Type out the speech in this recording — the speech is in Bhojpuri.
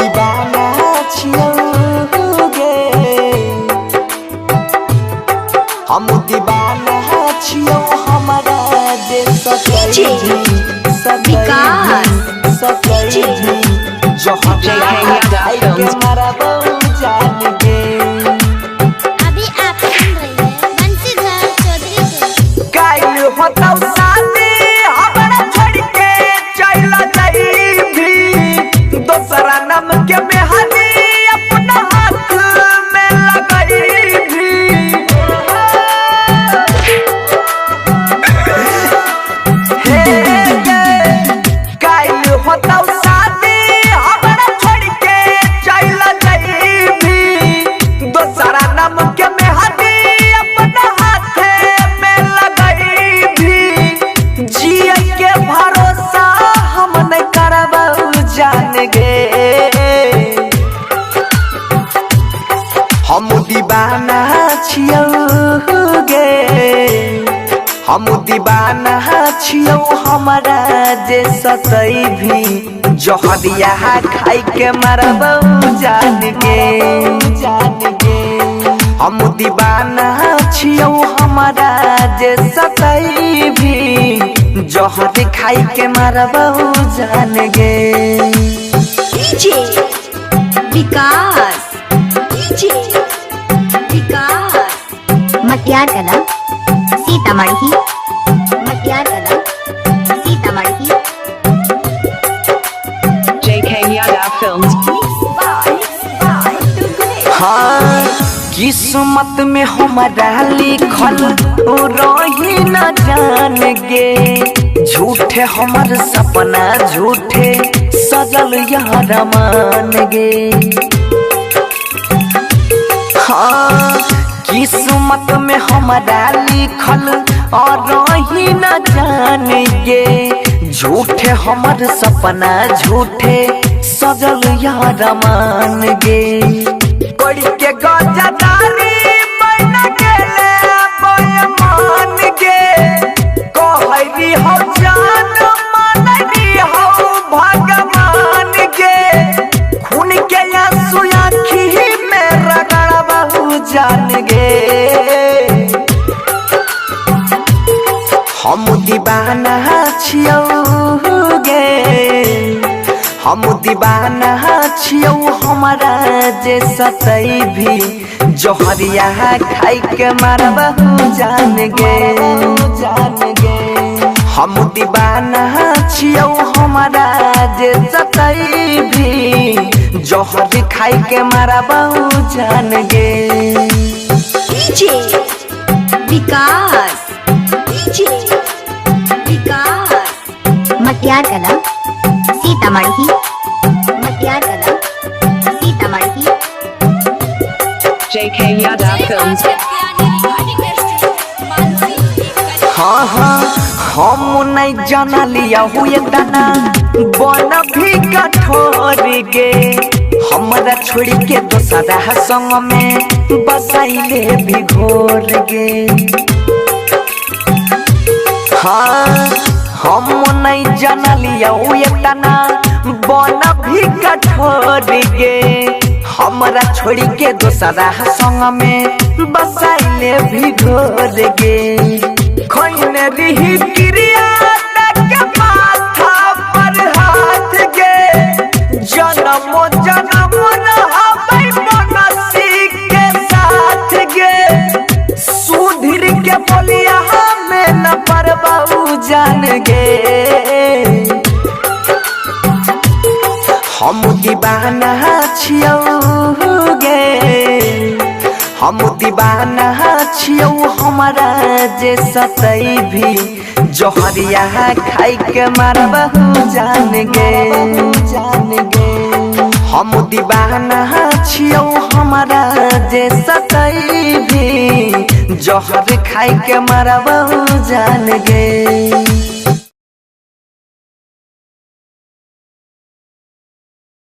दीवाना छियौ गे, हम दीवाना छियौ हमारा जे सकै जो के मरबौ जान गे। अभी आप सुन रहे हैं बंसीधर चौधरी को। काइल होतौ शादी हमरा छोड़ के चल जाइबी, दोसरा नाम के मेहंदी अपना हाथ में लगाइबी। हे गे काइल होतौ शादी हमरा छोड़ के चल जाइबी, दोसरा नाम के मेहंदी अपना हाथ में लगाइबी। जिए के भरोसा हम नहीं करबौ जान गे, हम दीवाना छियौ गे, हम दीवाना छियौ हमारा जे सतई भी जहरिया खाई के मरबौ जान गे। हम दीवाना छियौ हमारा जे सतई भी जहर खाई के मरबौ जान गे। डीजे विकास, डीजे विकास मटियार कला सीतामढ़ी, मटियार कला सीतामढ़ी। JK Yadav Films. हाँ किस्मत में हमारा लिखल रही न जान गे, झूठे हमर सपना झूठे सजल यार मान गे। हाँ किस्मत में हमारा लिखल रही न जान गे, झूठे हमर सपना झूठे सजल यार मान गे। पढ़ के गजदारी बन गेले बेईमान गे, कहरी हो जान मानरी हो भगवान गे। खून के आंसू आँखी में रगड़बौ जान गे, हम दीवाना छियौ गे, हम दीवाना छियौ हमारा जे सतई भी जहरिया खाई के मरबौ जान गे। हम दीवाना छियौ हमारा जे सतई भी जहर खाई के मरबौ जान गे। डीजे विकास, डीजे विकास मटियार कला सीतामढ़ी, मटियार कला सीतामढ़ी। JK Yadav Films. हाँ हाँ हम नहीं जाना लिया हुए दाना बन भी कठोर गे, हमरा छोड़ के दोसरा संग में बसाइले भी घोर गे। हाँ हम नहीं जाना लिया हुए दाना बन भी कठोर गे, हमरा छोड़ के दोसरा संग में बसाइले भी घोर गे। खोइने रही क्रिया के माथा पर हाथ गे, जन्म जन्म रहबै मनसी के साथ गे। सुधीर के बोलिया हमें न परबौ जान गे, हम दीवाना छियौ गे, हम दीवाना छियौ हमारा जे सतई भी जहरिया खाई के मरबौ जान गे। हम दीवाना छियौ हमारा जे सतई भी जहर खाई के मरबौ जान गे।